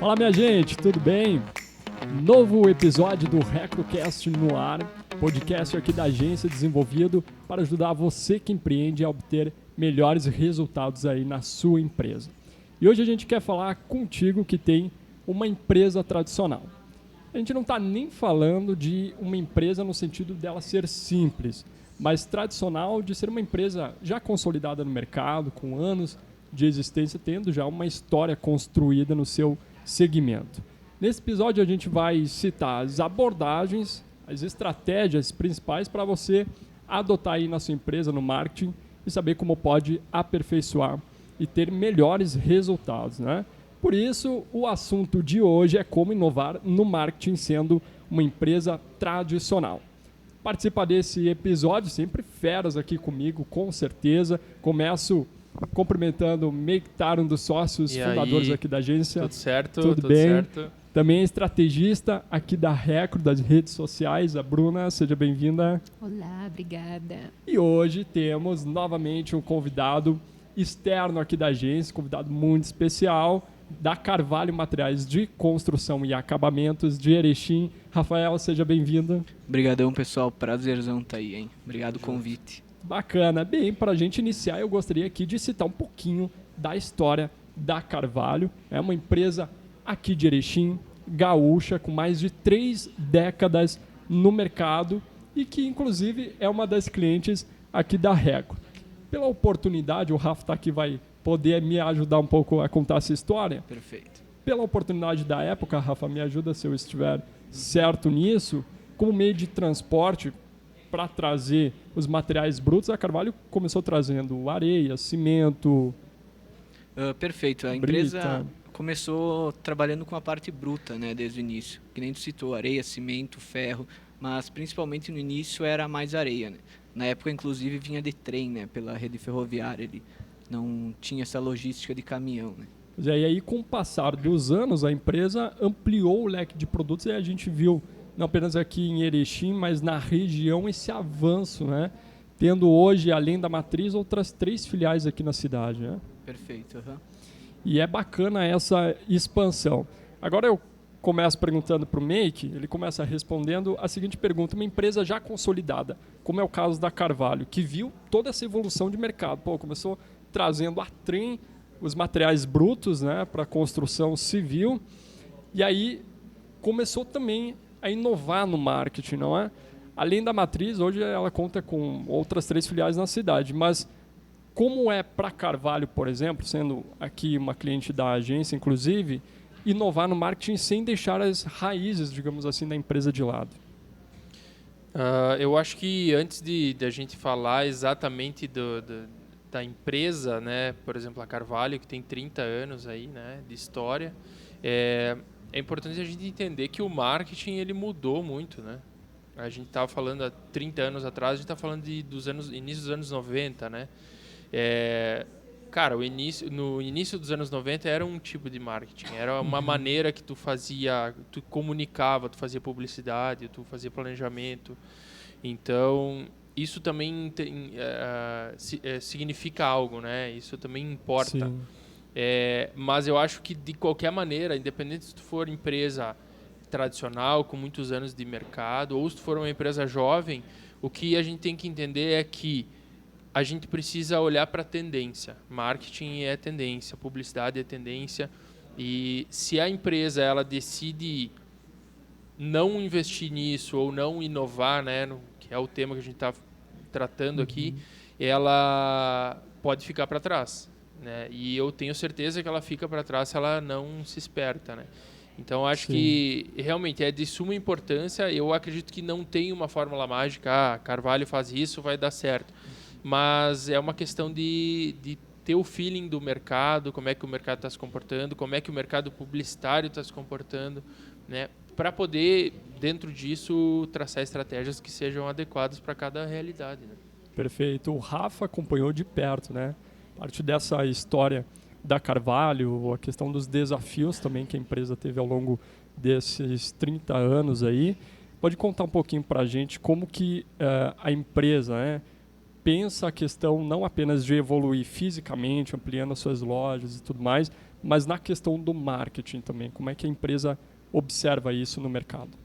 Fala, minha gente, tudo bem? Novo episódio do RecruCast no ar, podcast aqui da agência desenvolvido para ajudar você que empreende a obter melhores resultados aí na sua empresa. E hoje a gente quer falar contigo que tem uma empresa tradicional. A gente não está nem falando de uma empresa no sentido dela ser simples, mas tradicional de ser uma empresa já consolidada no mercado, com anos de existência, tendo já uma história construída no seu segmento. Nesse episódio a gente vai citar as abordagens, as estratégias principais para você adotar aí na sua empresa, no marketing, e saber como pode aperfeiçoar e ter melhores resultados, né? Por isso, o assunto de hoje é como inovar no marketing sendo uma empresa tradicional. Participa desse episódio, sempre feras aqui comigo, com certeza. Começo cumprimentando o Meiktar, um dos sócios fundadores aqui da agência. Tudo certo? Tudo bem? Certo. Também estrategista aqui da Recru, das redes sociais, a Bruna, seja bem-vinda. Olá, obrigada. E hoje temos novamente um convidado externo aqui da agência, convidado muito especial, da Carvalho Materiais de Construção e Acabamentos de Erechim. Rafael, seja bem-vindo. Obrigadão, pessoal. Prazerzão tá aí, hein? Obrigado pelo convite. Bacana. Bem, para a gente iniciar, eu gostaria aqui de citar um pouquinho da história da Carvalho. É uma empresa aqui de Erechim, gaúcha, com mais de 3 décadas no mercado e que, inclusive, é uma das clientes aqui da Recru. Pela oportunidade, o Rafa está aqui, vai poder me ajudar um pouco a contar essa história. Perfeito. Pela oportunidade da época, Rafa, me ajuda se eu estiver certo nisso, como meio de transporte para trazer os materiais brutos, a Carvalho começou trazendo areia, cimento. Perfeito. A empresa começou trabalhando com a parte bruta, né, desde o início. Que nem tu citou, areia, cimento, ferro, mas principalmente no início era mais areia, né? Na época, inclusive, vinha de trem, né, pela rede ferroviária ali. Não tinha essa logística de caminhão, né? E aí, com o passar dos anos, a empresa ampliou o leque de produtos e a gente viu, não apenas aqui em Erechim, mas na região, esse avanço, né? Tendo hoje, além da matriz, outras 3 filiais aqui na cidade, né? Perfeito. E é bacana essa expansão. Agora eu começo perguntando para o Make, ele começa respondendo a seguinte pergunta: uma empresa já consolidada, como é o caso da Carvalho, que viu toda essa evolução de mercado. Começou trazendo a trem os materiais brutos, né, para construção civil, e aí começou também a inovar no marketing, não é? Além da matriz, hoje ela conta com outras 3 filiais na cidade, mas como é para Carvalho, por exemplo, sendo aqui uma cliente da agência, inclusive, inovar no marketing sem deixar as raízes, digamos assim, da empresa de lado? Eu acho que antes de a gente falar exatamente da empresa, né, por exemplo, a Carvalho, que tem 30 anos aí, né, de história, é importante a gente entender que o marketing ele mudou muito, né? A gente estava falando há 30 anos atrás, a gente está falando início dos anos 90, né? Cara, no início dos anos 90 era um tipo de marketing, era uma maneira que tu comunicava, tu fazia publicidade, tu fazia planejamento. Então, isso também significa algo, né? Isso também importa. Mas eu acho que, de qualquer maneira, independente se tu for empresa tradicional, com muitos anos de mercado, ou se tu for uma empresa jovem, o que a gente tem que entender é que a gente precisa olhar para a tendência. Marketing é tendência, publicidade é tendência. E se a empresa ela decide não investir nisso ou não inovar, né, que é o tema que a gente está tratando aqui, ela pode ficar para trás, né? E eu tenho certeza que ela fica para trás se ela não se esperta, né? Então, acho que realmente é de suma importância. Eu acredito que não tem uma fórmula mágica, Carvalho faz isso, vai dar certo. Mas é uma questão de ter o feeling do mercado, como é que o mercado está se comportando, como é que o mercado publicitário está se comportando, né? Para poder, dentro disso, traçar estratégias que sejam adequadas para cada realidade, né? Perfeito. O Rafa acompanhou de perto, né? Parte dessa história da Carvalho, a questão dos desafios também que a empresa teve ao longo desses 30 anos aí. Pode contar um pouquinho para a gente como que a empresa, né, pensa a questão não apenas de evoluir fisicamente, ampliando as suas lojas e tudo mais, mas na questão do marketing também? Como é que a empresa observa isso no mercado?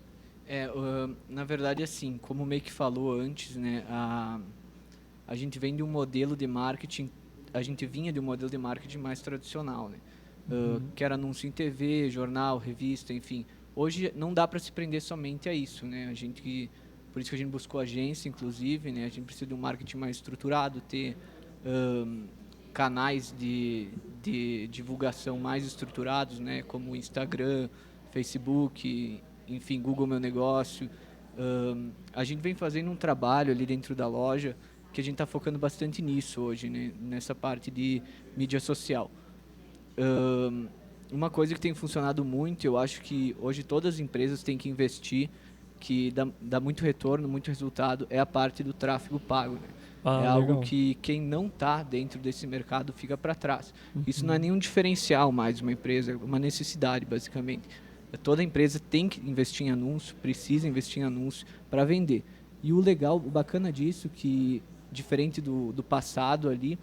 Na verdade, assim, como o Meik falou antes, né, a gente vem de um modelo de marketing, a gente vinha de um modelo de marketing mais tradicional, né? Que era anúncio em TV, jornal, revista, enfim. Hoje não dá para se prender somente a isso, né? Por isso que a gente buscou agência, inclusive, né? A gente precisa de um marketing mais estruturado, ter canais de divulgação mais estruturados, né? Como Instagram, Facebook, enfim, Google Meu Negócio. A gente vem fazendo um trabalho ali dentro da loja que a gente está focando bastante nisso hoje, né? Nessa parte de mídia social. Uma coisa que tem funcionado muito, eu acho que hoje todas as empresas têm que investir, que dá muito retorno, muito resultado, é a parte do tráfego pago, né? Algo que quem não está dentro desse mercado fica para trás. Isso não é nenhum diferencial mais de uma empresa, é uma necessidade, basicamente. Toda empresa tem que investir em anúncio, precisa investir em anúncio para vender. E o legal, o bacana disso, que diferente do passado ali,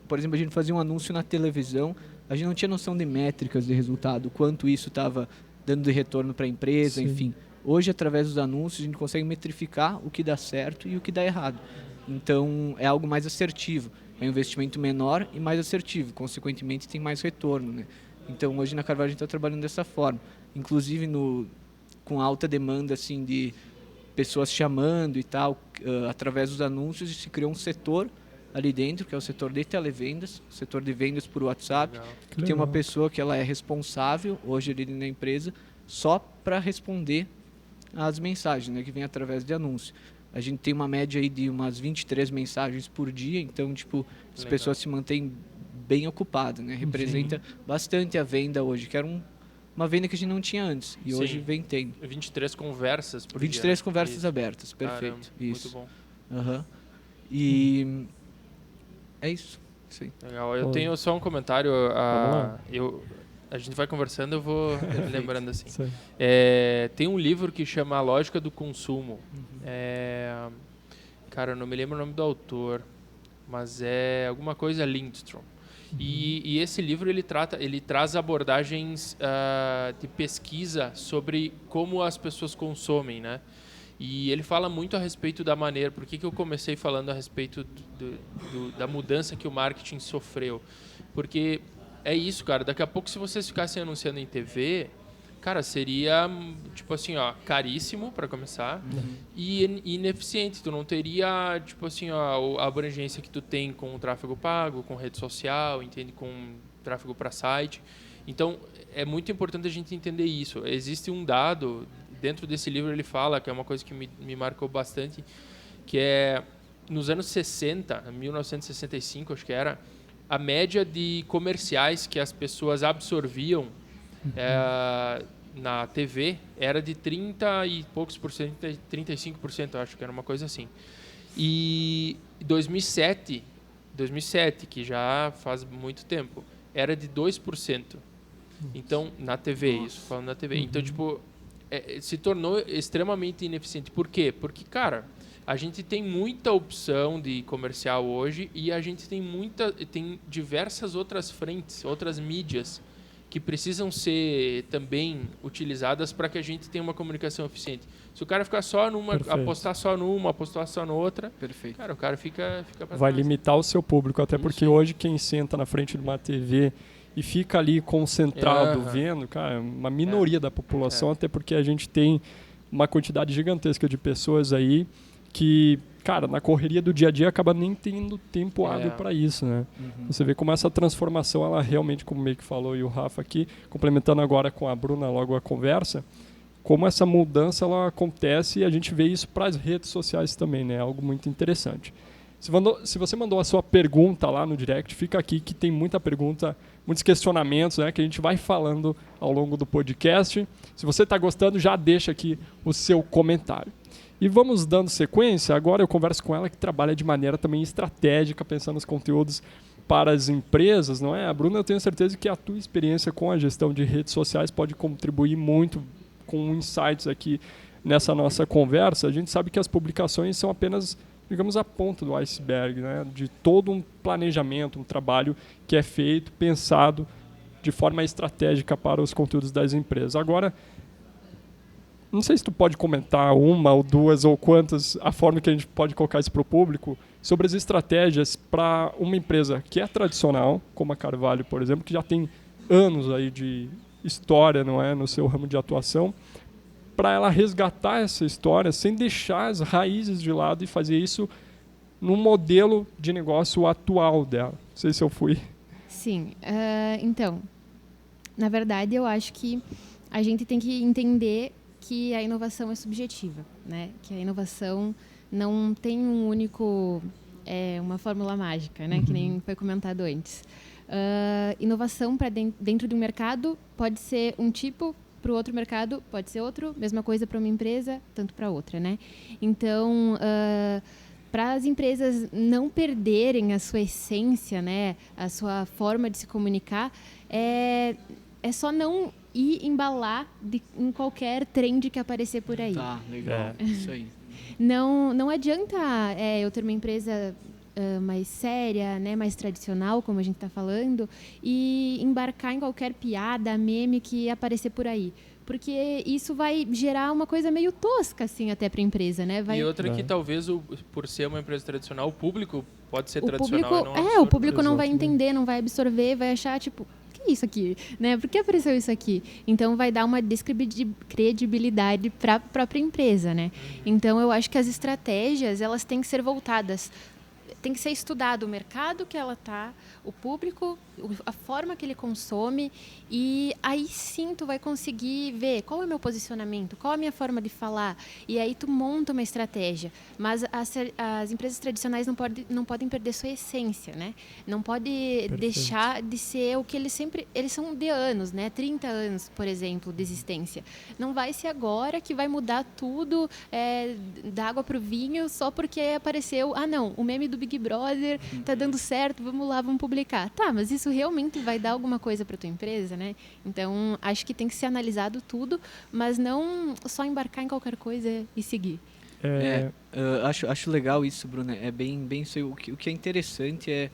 por exemplo, a gente fazia um anúncio na televisão, a gente não tinha noção de métricas de resultado, quanto isso estava dando de retorno para a empresa, Sim. enfim. Hoje, através dos anúncios, a gente consegue metrificar o que dá certo e o que dá errado. Então, é algo mais assertivo. É um investimento menor e mais assertivo. Consequentemente, tem mais retorno, né? Então, hoje na Carvalho a gente está trabalhando dessa forma. Inclusive, com alta demanda assim, de pessoas chamando e tal, através dos anúncios, se criou um setor ali dentro, que é o setor de televendas, o setor de vendas por WhatsApp. Tem uma pessoa que ela é responsável, hoje ali na empresa, só para responder as mensagens, né, que vem através de anúncio. A gente tem uma média aí de umas 23 mensagens por dia, então, tipo, as pessoas se mantêm bem ocupadas, né? Representa bastante a venda hoje, que era uma venda que a gente não tinha antes, e hoje vem tendo. 23 conversas por 23 dia. conversas Isso. abertas, perfeito. Caramba, isso. Muito bom. E é isso. Sim. Legal. Eu tenho só um comentário. A gente vai conversando, eu vou lembrando assim. Tem um livro que chama A Lógica do Consumo. Cara, eu não me lembro o nome do autor, mas é alguma coisa Lindstrom. E esse livro ele traz abordagens de pesquisa sobre como as pessoas consomem, né? E ele fala muito a respeito da maneira... Por que eu comecei falando a respeito da mudança que o marketing sofreu? Porque é isso, cara. Daqui a pouco, se vocês ficassem anunciando em TV, cara, seria, tipo assim, ó, caríssimo, para começar, e ineficiente. Tu não teria, tipo assim, ó, a abrangência que tu tem com o tráfego pago, com rede social, entende? Com tráfego para site. Então, é muito importante a gente entender isso. Existe um dado... Dentro desse livro ele fala, que é uma coisa que me marcou bastante, que é, nos anos 60, 1965, acho que era, a média de comerciais que as pessoas absorviam na TV era de 30 e poucos por cento, 35%, acho que era uma coisa assim. E 2007, que já faz muito tempo, era de 2%. Então, na TV, isso, falando na TV. Então, tipo... se tornou extremamente ineficiente. Por quê? Porque, cara, a gente tem muita opção de comercial hoje e a gente tem diversas outras frentes, outras mídias que precisam ser também utilizadas para que a gente tenha uma comunicação eficiente. Se o cara ficar só numa, apostar só numa, apostar só na outra, cara, o cara fica para trás. Vai limitar o seu público, até porque hoje quem senta na frente de uma TV e fica ali concentrado vendo, cara, uma minoria da população, até porque a gente tem uma quantidade gigantesca de pessoas aí que, cara, na correria do dia a dia acaba nem tendo tempo hábil para isso, né? Você vê como essa transformação, ela realmente, como o Meik falou e o Rafa aqui, complementando agora com a Bruna logo a conversa, como essa mudança ela acontece e a gente vê isso para as redes sociais também, né? Algo muito interessante. Se você mandou a sua pergunta lá no direct, fica aqui que tem muita pergunta, muitos questionamentos, né, que a gente vai falando ao longo do podcast. Se você está gostando, já deixa aqui o seu comentário. E vamos dando sequência. Agora eu converso com ela que trabalha de maneira também estratégica, pensando nos conteúdos para as empresas, não é? A Bruna, eu tenho certeza que a tua experiência com a gestão de redes sociais pode contribuir muito com insights aqui nessa nossa conversa. A gente sabe que as publicações são apenas digamos, a ponta do iceberg, né? De todo um planejamento, um trabalho que é feito, pensado de forma estratégica para os conteúdos das empresas. Agora, não sei se tu pode comentar uma ou duas ou quantas, a forma que a gente pode colocar isso para o público, sobre as estratégias para uma empresa que é tradicional, como a Carvalho, por exemplo, que já tem anos aí de história, não é, no seu ramo de atuação, para ela resgatar essa história sem deixar as raízes de lado e fazer isso no modelo de negócio atual dela. Não sei se eu fui. Sim. Então, na verdade, eu acho que a gente tem que entender que a inovação é subjetiva, né? Que a inovação não tem um único, uma fórmula mágica, né? Que nem foi comentado antes. Inovação para dentro de um mercado pode ser um tipo, para o outro mercado pode ser outro, mesma coisa para uma empresa, tanto para outra, né? Então, para as empresas não perderem a sua essência, né? A sua forma de se comunicar, é só não e embalar em qualquer trend que aparecer por aí. Tá, legal. Isso aí. Não adianta eu ter uma empresa mais séria, né, mais tradicional, como a gente está falando, e embarcar em qualquer piada, meme que aparecer por aí. Porque isso vai gerar uma coisa meio tosca, assim, até para a empresa, né? E outra que talvez, por ser uma empresa tradicional, o público pode ser tradicional. O público não vai entender, não vai absorver, vai achar, tipo, isso aqui, né? Por que apareceu isso aqui? Então vai dar uma descredibilidade para a própria empresa, né? Então eu acho que as estratégias, elas têm que ser voltadas, tem que ser estudado o mercado que ela está, o público, a forma que ele consome, e aí sim tu vai conseguir ver qual é o meu posicionamento, qual é a minha forma de falar, e aí tu monta uma estratégia. Mas as empresas tradicionais não podem perder sua essência, né? Não pode deixar de ser o que eles são de anos, né? 30 anos, por exemplo, de existência. Não vai ser agora que vai mudar tudo da água para o vinho só porque apareceu, o meme do Big Brother tá dando certo, vamos lá, vamos publicar. Tá, mas isso realmente vai dar alguma coisa para tua empresa, né? Então, acho que tem que ser analisado tudo, mas não só embarcar em qualquer coisa e seguir. Acho legal isso, Bruna. É bem isso aí. O que é interessante é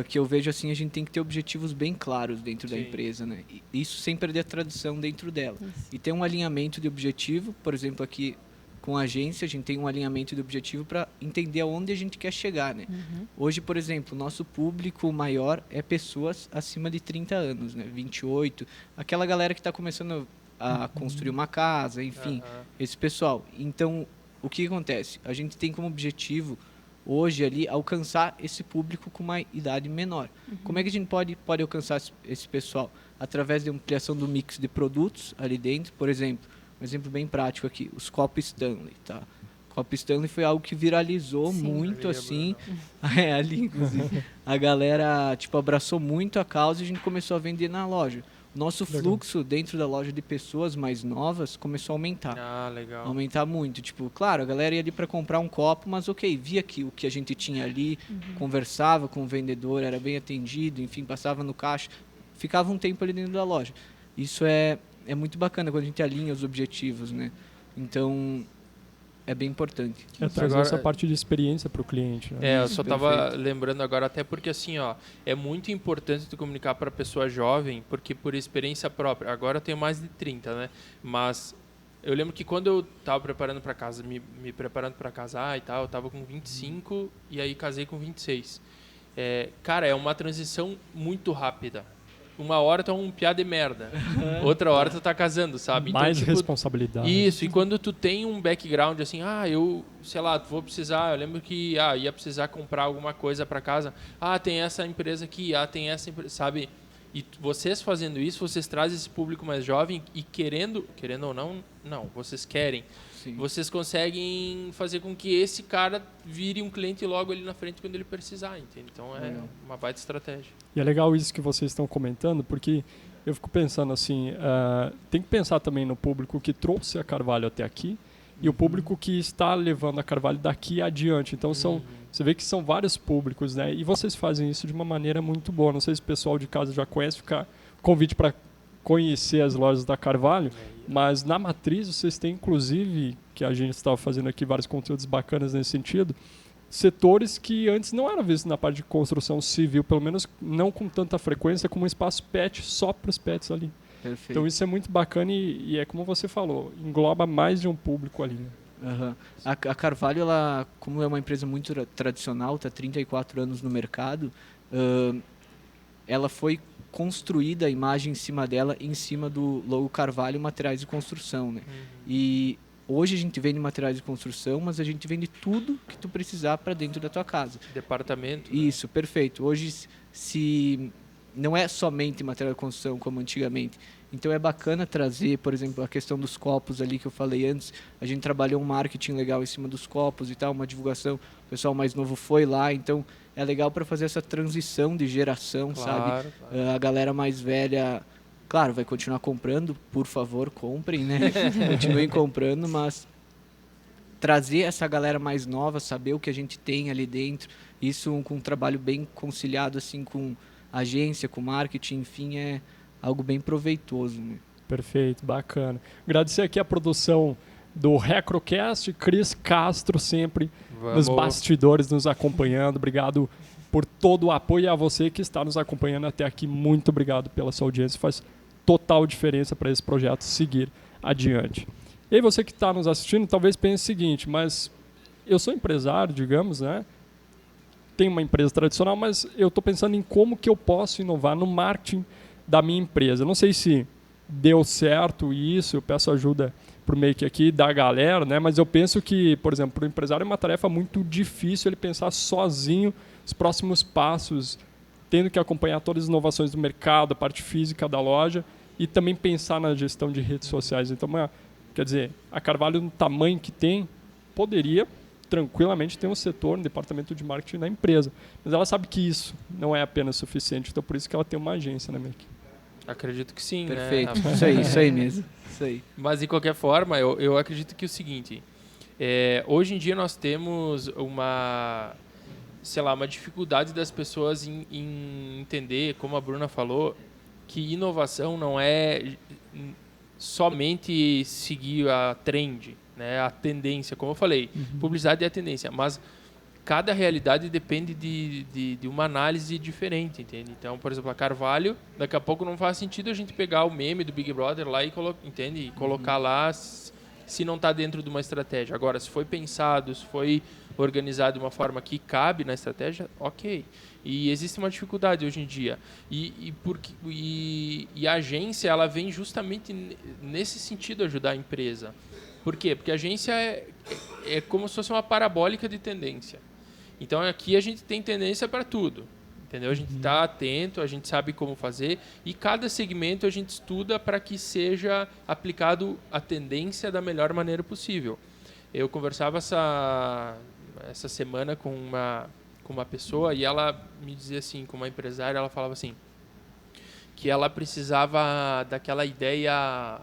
que eu vejo assim, a gente tem que ter objetivos bem claros dentro da empresa, né? Isso sem perder a tradição dentro dela. Isso. E ter um alinhamento de objetivo, por exemplo, aqui com a agência, a gente tem um alinhamento de objetivo para entender aonde a gente quer chegar, né? Hoje, por exemplo, o nosso público maior é pessoas acima de 30 anos, né? 28, aquela galera que está começando a construir uma casa, enfim, esse pessoal. Então, o que acontece? A gente tem como objetivo hoje ali alcançar esse público com uma idade menor. Como é que a gente pode alcançar esse pessoal? Através de ampliação do mix de produtos ali dentro, por exemplo. Um exemplo bem prático aqui, os copos Stanley, tá? O copo Stanley foi algo que viralizou muito, assim. Ali, inclusive, a galera, abraçou muito a causa e a gente começou a vender na loja. O nosso fluxo dentro da loja de pessoas mais novas começou a aumentar. Legal. Aumentar muito. Claro, a galera ia ali para comprar um copo, mas via que o que a gente tinha ali, conversava com o vendedor, era bem atendido, enfim, passava no caixa, ficava um tempo ali dentro da loja. Isso é muito bacana quando a gente alinha os objetivos, né? Então, é bem importante. Trazer essa parte de experiência para o cliente. Né? Eu só estava lembrando agora, até porque assim, é muito importante tu comunicar para a pessoa jovem, porque por experiência própria, agora eu tenho mais de 30, né? Mas eu lembro que quando eu estava preparando para casa, me preparando para casar e tal, eu estava com 25 e aí casei com 26. Cara, é uma transição muito rápida. Uma hora tu é um piá de merda, outra hora tu tá casando, sabe? Então, mais responsabilidade. Isso, e quando tu tem um background assim, eu, sei lá, vou precisar, eu lembro que ia precisar comprar alguma coisa para casa, tem essa empresa aqui, tem essa empresa, sabe? E vocês fazendo isso, vocês trazem esse público mais jovem e querendo ou não, vocês querem. Sim. Vocês conseguem fazer com que esse cara vire um cliente logo ali na frente quando ele precisar, entende? Então é uma baita estratégia. E é legal isso que vocês estão comentando, porque eu fico pensando assim, tem que pensar também no público que trouxe a Carvalho até aqui e o público que está levando a Carvalho daqui adiante. Então você vê que são vários públicos, né? E vocês fazem isso de uma maneira muito boa. Não sei se o pessoal de casa já conhece, fica convite para conhecer as lojas da Carvalho, mas na matriz vocês têm, inclusive, que a gente estava fazendo aqui vários conteúdos bacanas nesse sentido, setores que antes não eram vistos na parte de construção civil, pelo menos não com tanta frequência, como um espaço pet só para os pets ali. Perfeito. Então isso é muito bacana e é como você falou, engloba mais de um público ali. Né? Uhum. A Carvalho, ela, como é uma empresa muito tradicional, está 34 anos no mercado, ela foi construída a imagem em cima dela, em cima do logo Carvalho Materiais de Construção. Né? E hoje a gente vende materiais de construção, mas a gente vende tudo que tu precisar para dentro da tua casa. Departamento. Isso, perfeito. Hoje, se não é somente material de construção como antigamente. Então é bacana trazer, por exemplo, a questão dos copos ali que eu falei antes. A gente trabalhou um marketing legal em cima dos copos e tal, uma divulgação. O pessoal mais novo foi lá, então é legal para fazer essa transição de geração, sabe? Claro. A galera mais velha, claro, vai continuar comprando, por favor, comprem, né? Continuem comprando, mas trazer essa galera mais nova, saber o que a gente tem ali dentro, isso com um trabalho bem conciliado assim com agência, com marketing, enfim, é algo bem proveitoso. Né? Perfeito, bacana. Agradecer aqui a produção do RecroCast, Cris Castro sempre nos bastidores nos acompanhando. Obrigado por todo o apoio e a você que está nos acompanhando até aqui. Muito obrigado pela sua audiência. Faz total diferença para esse projeto seguir adiante. E aí você que está nos assistindo, talvez pense o seguinte, mas eu sou empresário, digamos, né? Tenho uma empresa tradicional, mas eu estou pensando em como que eu posso inovar no marketing da minha empresa. Eu não sei se deu certo isso, eu peço ajuda para o Make aqui, da galera, né? Mas eu penso que, por exemplo, para o empresário é uma tarefa muito difícil ele pensar sozinho os próximos passos, tendo que acompanhar todas as inovações do mercado, a parte física da loja e também pensar na gestão de redes sociais. Então, quer dizer, a Carvalho, no tamanho que tem, poderia tranquilamente ter um setor, um departamento de marketing na empresa. Mas ela sabe que isso não é apenas suficiente, então por isso que ela tem uma agência, né, Make? Acredito que sim. Perfeito, né? Isso aí mesmo. Isso aí. Mas, de qualquer forma, eu acredito que é o seguinte, hoje em dia nós temos uma dificuldade das pessoas em entender, como a Bruna falou, que inovação não é somente seguir a trend, né, a tendência, como eu falei, publicidade é a tendência, mas cada realidade depende de uma análise diferente, entende? Então, por exemplo, a Carvalho, daqui a pouco não faz sentido a gente pegar o meme do Big Brother lá e colocar lá se não está dentro de uma estratégia. Agora, se foi pensado, se foi organizado de uma forma que cabe na estratégia, ok. E existe uma dificuldade hoje em dia. E a agência ela vem justamente nesse sentido ajudar a empresa. Por quê? Porque a agência é como se fosse uma parabólica de tendência. Então aqui a gente tem tendência para tudo. Entendeu? A gente está atento, a gente sabe como fazer e cada segmento a gente estuda para que seja aplicado a tendência da melhor maneira possível. Eu conversava essa semana com uma pessoa e ela me dizia assim, com uma empresária, ela falava assim, que ela precisava daquela ideia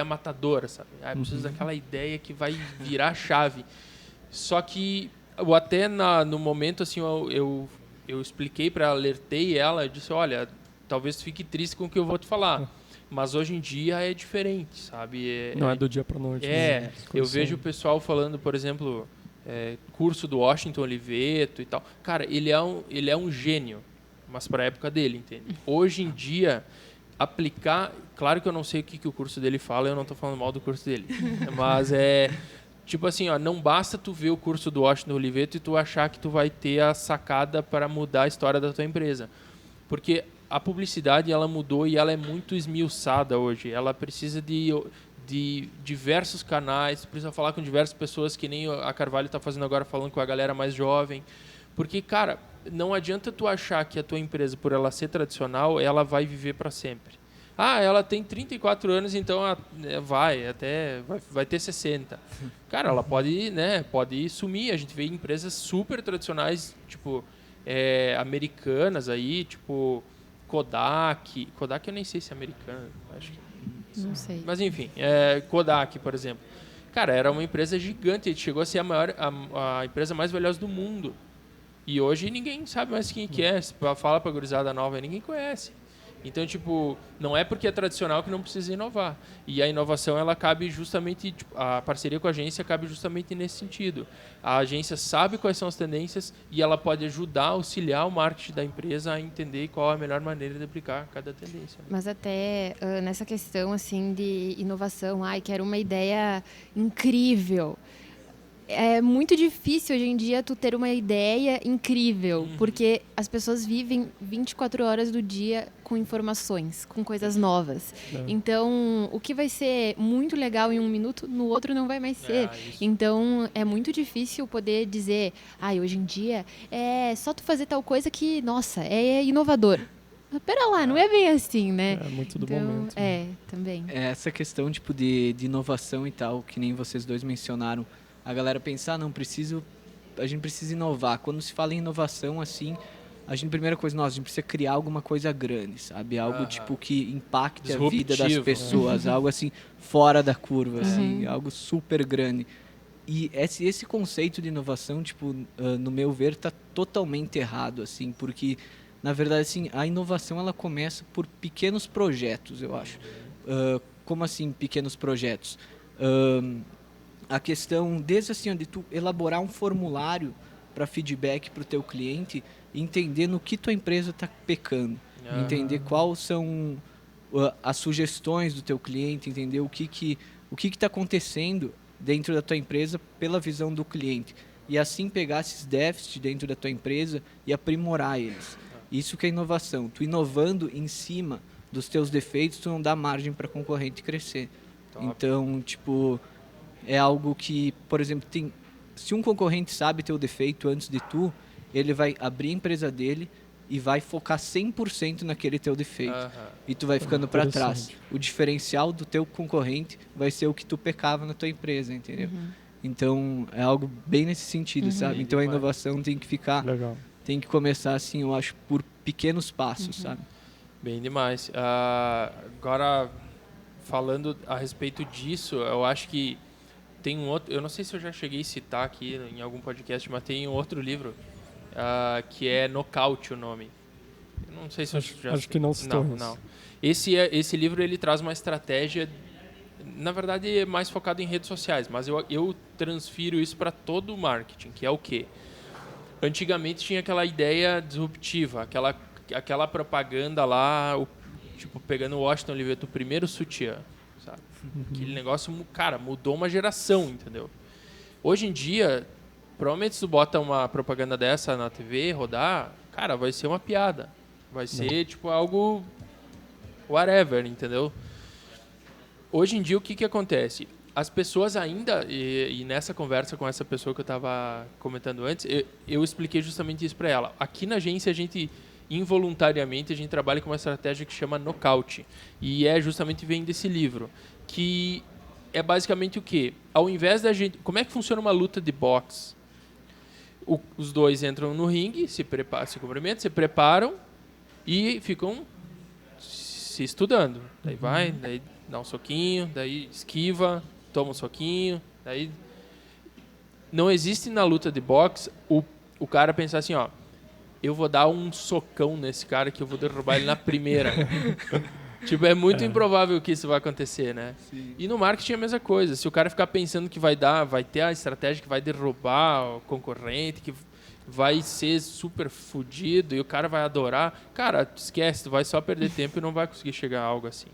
matadora, sabe? Eu preciso daquela ideia que vai virar a chave. Só que até no momento assim eu expliquei para ela, alertei ela, eu disse, olha, talvez tu fique triste com o que eu vou te falar, mas hoje em dia é diferente, sabe? Não é do dia para noite. Né? Eu vejo o pessoal falando, por exemplo, curso do Washington Oliveto e tal. Cara, ele é um gênio, mas para a época dele, entende? Hoje em dia, aplicar... Claro que eu não sei o que o curso dele fala, eu não estou falando mal do curso dele, mas tipo assim, não basta tu ver o curso do Washington Oliveto e tu achar que tu vai ter a sacada para mudar a história da tua empresa. Porque a publicidade, ela mudou e ela é muito esmiuçada hoje. Ela precisa de diversos canais, precisa falar com diversas pessoas, que nem a Carvalho está fazendo agora, falando com a galera mais jovem. Porque, cara, não adianta tu achar que a tua empresa, por ela ser tradicional, ela vai viver para sempre. Ela tem 34 anos, então vai ter 60. Cara, ela pode sumir. A gente vê empresas super tradicionais, tipo, americanas aí, tipo Kodak. Kodak eu nem sei se é americana, acho que... Não sei. Mas enfim, Kodak, por exemplo. Cara, era uma empresa gigante, chegou a ser a empresa mais valiosa do mundo. E hoje ninguém sabe mais quem que é. Se fala pra gurizada nova, ninguém conhece. Então, tipo, não é porque é tradicional que não precisa inovar. E a inovação, ela cabe justamente, tipo, a parceria com a agência cabe justamente nesse sentido. A agência sabe quais são as tendências e ela pode ajudar, auxiliar o marketing da empresa a entender qual é a melhor maneira de aplicar cada tendência. Mas até nessa questão assim de inovação, quero uma ideia incrível. É muito difícil hoje em dia tu ter uma ideia incrível, porque as pessoas vivem 24 horas do dia com informações, com coisas novas. Então, o que vai ser muito legal em um minuto, no outro não vai mais ser. Então, é muito difícil poder dizer, hoje em dia é só tu fazer tal coisa que, nossa, é inovador. Mas pera lá, não é bem assim, né? É muito do momento. Também. Essa questão tipo de inovação e tal, que nem vocês dois mencionaram, a galera pensa, a gente precisa inovar. Quando se fala em inovação, assim, primeira coisa, a gente precisa criar alguma coisa grande, sabe? Algo tipo que impacte a vida das pessoas, algo assim fora da curva, assim, algo super grande. E esse conceito de inovação, tipo, no meu ver, está totalmente errado, assim, porque na verdade, assim, a inovação ela começa por pequenos projetos, eu acho. Como assim, pequenos projetos? A questão, desde assim, de tu elaborar um formulário para feedback para o teu cliente, entender no que tua empresa está pecando, entender quais são as sugestões do teu cliente, entender o que está acontecendo dentro da tua empresa pela visão do cliente. E assim pegar esses déficits dentro da tua empresa e aprimorar eles. Isso que é inovação. Tu inovando em cima dos teus defeitos, tu não dá margem para concorrente crescer. Top. Então, tipo, é algo que, por exemplo, se um concorrente sabe teu defeito antes de tu, ele vai abrir a empresa dele e vai focar 100% naquele teu defeito. E tu vai ficando para trás. O diferencial do teu concorrente vai ser o que tu pecava na tua empresa, entendeu? Então, é algo bem nesse sentido, sabe? Então, a inovação tem que ficar... Legal. Tem que começar, assim, eu acho, por pequenos passos, sabe? Bem demais. Agora, falando a respeito disso, eu acho que tem um outro... Eu não sei se eu já cheguei a citar aqui em algum podcast, mas tem um outro livro que é Nocaute, o nome. Eu não sei se acho que não citou isso. Não. Esse livro, ele traz uma estratégia... Na verdade, é mais focado em redes sociais, mas eu transfiro isso para todo o marketing, que é o quê? Antigamente tinha aquela ideia disruptiva, aquela propaganda lá, tipo, pegando o Washington Oliveto, o primeiro sutiã, sabe? Aquele negócio, cara, mudou uma geração, entendeu? Hoje em dia, provavelmente se tu bota uma propaganda dessa na TV, rodar, cara, vai ser uma piada. Vai ser, tipo, algo whatever, entendeu? Hoje em dia, o que acontece? As pessoas ainda, e nessa conversa com essa pessoa que eu estava comentando antes, eu expliquei justamente isso para ela. Aqui na agência, involuntariamente, a gente trabalha com uma estratégia que chama Nocaute. E justamente vem desse livro, que é basicamente o quê? Ao invés da gente... Como é que funciona uma luta de boxe? Os dois entram no ringue, se cumprimentam, se preparam e ficam se estudando. Daí daí dá um soquinho, daí esquiva... toma um soquinho, daí... Não existe na luta de boxe o cara pensar assim, eu vou dar um socão nesse cara que eu vou derrubar ele na primeira. Tipo, é muito improvável que isso vai acontecer, né? Sim. E no marketing é a mesma coisa. Se o cara ficar pensando que vai ter a estratégia que vai derrubar o concorrente, que vai ser super fodido e o cara vai adorar, cara, esquece, tu vai só perder tempo e não vai conseguir chegar a algo assim.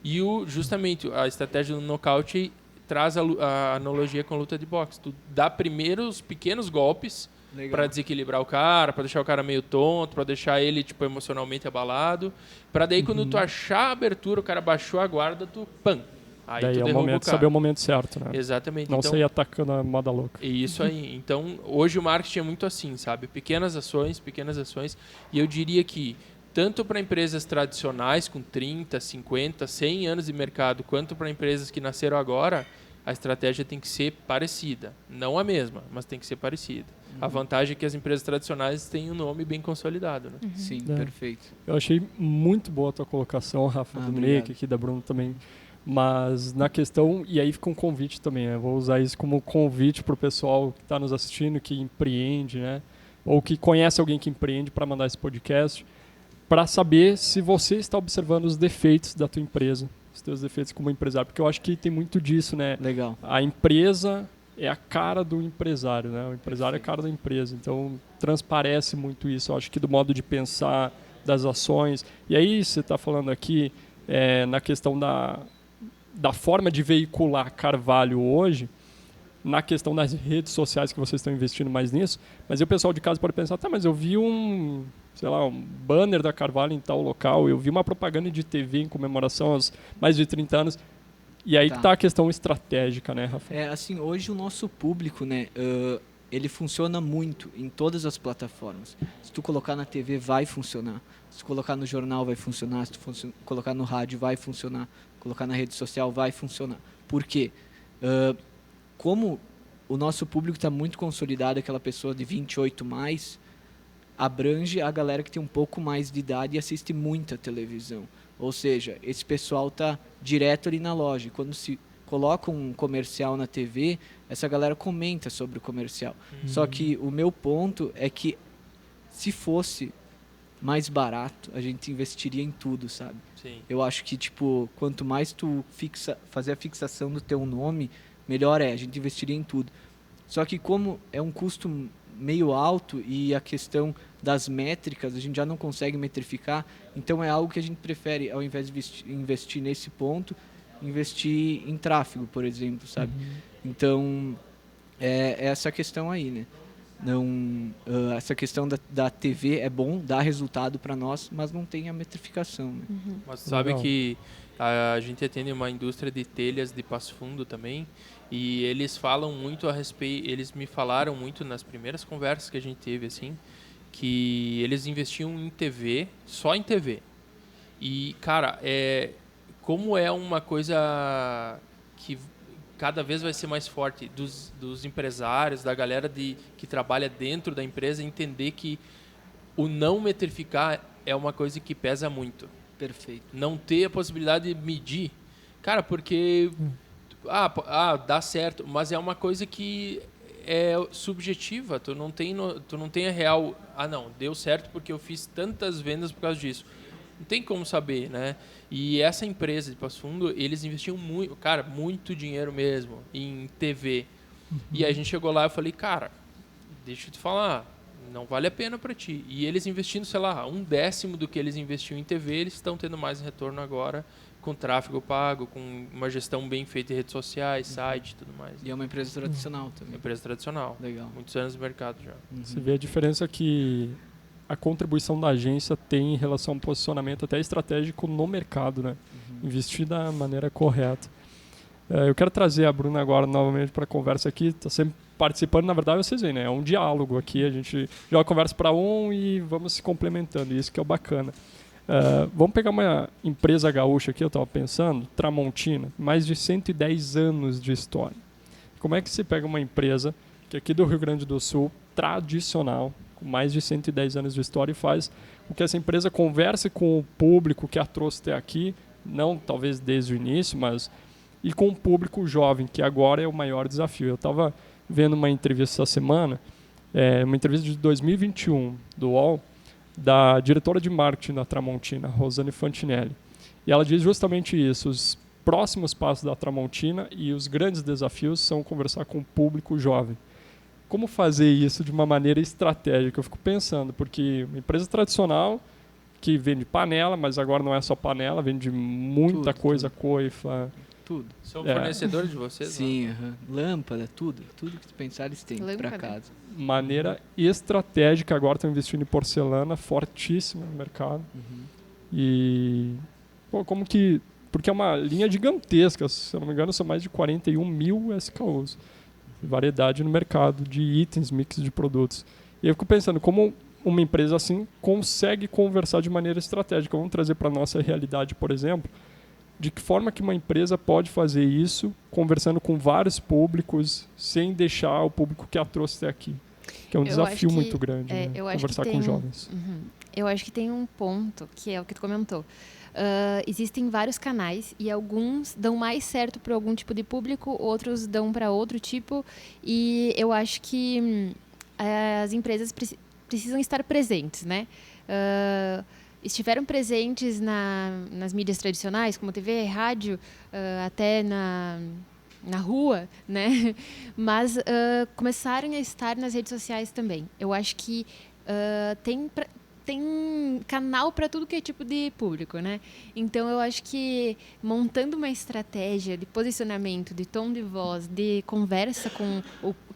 E justamente a estratégia do nocaute traz a analogia com a luta de boxe. Tu dá primeiro os pequenos golpes para desequilibrar o cara, para deixar o cara meio tonto, para deixar ele tipo emocionalmente abalado, para daí quando tu achar a abertura, o cara baixou a guarda, tu pam. Aí daí tu é o momento, saber o momento certo, né? Exatamente. Não então, sair atacando a moda louca. Isso aí. Então, hoje o marketing é muito assim, sabe? Pequenas ações. E eu diria que tanto para empresas tradicionais com 30, 50, 100 anos de mercado, quanto para empresas que nasceram agora, a estratégia tem que ser parecida. Não a mesma, mas tem que ser parecida. A vantagem é que as empresas tradicionais têm um nome bem consolidado, né? Sim, perfeito. Eu achei muito boa a tua colocação, Rafa, do Nick, aqui da Bruno também. Mas na questão, e aí fica um convite também, né? Vou usar isso como convite para o pessoal que está nos assistindo, que empreende, né? Ou que conhece alguém que empreende, para mandar esse podcast, para saber se você está observando os defeitos da tua empresa, os teus defeitos como empresário, porque eu acho que tem muito disso, né? Legal. A empresa é a cara do empresário, né? O empresário é a cara da empresa, então transparece muito isso, eu acho que do modo de pensar, das ações. E aí você está falando aqui na questão da forma de veicular Carvalho hoje, na questão das redes sociais que vocês estão investindo mais nisso, mas aí o pessoal de casa pode pensar, tá, mas eu vi um banner da Carvalho em tal local, eu vi uma propaganda de TV em comemoração aos mais de 30 anos, e aí que tá a questão estratégica, né, Rafa? Assim, hoje o nosso público, né, ele funciona muito em todas as plataformas. Se tu colocar na TV, vai funcionar. Se tu colocar no jornal, vai funcionar. Se tu colocar no rádio, vai funcionar. Colocar na rede social, vai funcionar. Por quê? Como o nosso público está muito consolidado, aquela pessoa de 28 mais, abrange a galera que tem um pouco mais de idade e assiste muita televisão. Ou seja, esse pessoal está direto ali na loja. Quando se coloca um comercial na TV, essa galera comenta sobre o comercial. Só que o meu ponto é que se fosse mais barato, a gente investiria em tudo, sabe? Sim. Eu acho que, tipo, quanto mais tu fazer a fixação do teu nome, melhor é. A gente investiria em tudo. Só que como é um custo meio alto e a questão das métricas, a gente já não consegue metrificar, então é algo que a gente prefere, ao invés de investir nesse ponto, investir em tráfego, por exemplo, sabe? Então, é essa questão aí, né? Não, essa questão da TV é bom, dá resultado para nós, mas não tem a metrificação. Né? Mas sabe que a gente atende uma indústria de telhas de Passo Fundo também, e eles falam muito a respeito, eles me falaram muito nas primeiras conversas que a gente teve, assim, que eles investiam em TV, só em TV. E, cara, como é uma coisa que cada vez vai ser mais forte dos empresários, da galera que trabalha dentro da empresa, entender que o não metrificar é uma coisa que pesa muito. Perfeito. Não ter a possibilidade de medir. Cara, porque dá certo, mas é uma coisa que é subjetiva. Tu não tem a real... não, deu certo porque eu fiz tantas vendas por causa disso. Não tem como saber, né? E essa empresa de Passo Fundo, eles investiam muito, cara, muito dinheiro mesmo em TV. E aí a gente chegou lá e eu falei, cara, deixa eu te falar, não vale a pena para ti. E eles investindo, sei lá, 1/10 do que eles investiam em TV, eles estão tendo mais retorno agora com tráfego pago, com uma gestão bem feita em redes sociais, site e tudo mais. E é uma empresa tradicional também. Empresa tradicional. Legal. Muitos anos no mercado já. Você vê a diferença que a contribuição da agência tem em relação ao posicionamento até estratégico no mercado, né? Investir da maneira correta. Eu quero trazer a Bruna agora novamente para a conversa aqui. Está sempre participando, na verdade, vocês veem, né? É um diálogo aqui. A gente joga conversa para e vamos se complementando. Isso que é o bacana. Vamos pegar uma empresa gaúcha aqui, eu estava pensando, Tramontina, mais de 110 anos de história. Como é que se pega uma empresa que aqui do Rio Grande do Sul, tradicional, com mais de 110 anos de história, e faz com que essa empresa converse com o público que a trouxe até aqui, não talvez desde o início, mas e com o público jovem, que agora é o maior desafio. Eu estava vendo uma entrevista essa semana, uma entrevista de 2021 do UOL, da diretora de marketing da Tramontina, Rosane Fantinelli. E ela diz justamente isso, os próximos passos da Tramontina e os grandes desafios são conversar com o público jovem. Como fazer isso de uma maneira estratégica? Eu fico pensando, porque uma empresa tradicional que vende panela, mas agora não é só panela, vende muita coisa, coifa. Tudo. São fornecedores de vocês? Sim, lâmpada, tudo que tu pensar eles têm para casa. Maneira estratégica, agora estão investindo em porcelana, fortíssima no mercado. E como que... Porque é uma linha gigantesca, se eu não me engano, são mais de 41 mil SKUs. Variedade no mercado de itens, mix de produtos. E eu fico pensando, como uma empresa assim consegue conversar de maneira estratégica? Vamos trazer para a nossa realidade, por exemplo, de que forma que uma empresa pode fazer isso conversando com vários públicos sem deixar o público que a trouxe até aqui? Que é um desafio muito grande, né? Conversar com jovens. Eu acho que tem um ponto, que é o que tu comentou. Existem vários canais e alguns dão mais certo para algum tipo de público, outros dão para outro tipo. E eu acho que as empresas precisam estar presentes, né? estiveram presentes nas mídias tradicionais, como TV, rádio, até na rua, né? Mas começaram a estar nas redes sociais também. Eu acho que tem canal para tudo que é tipo de público, né? Então, eu acho que montando uma estratégia de posicionamento, de tom de voz, de conversa com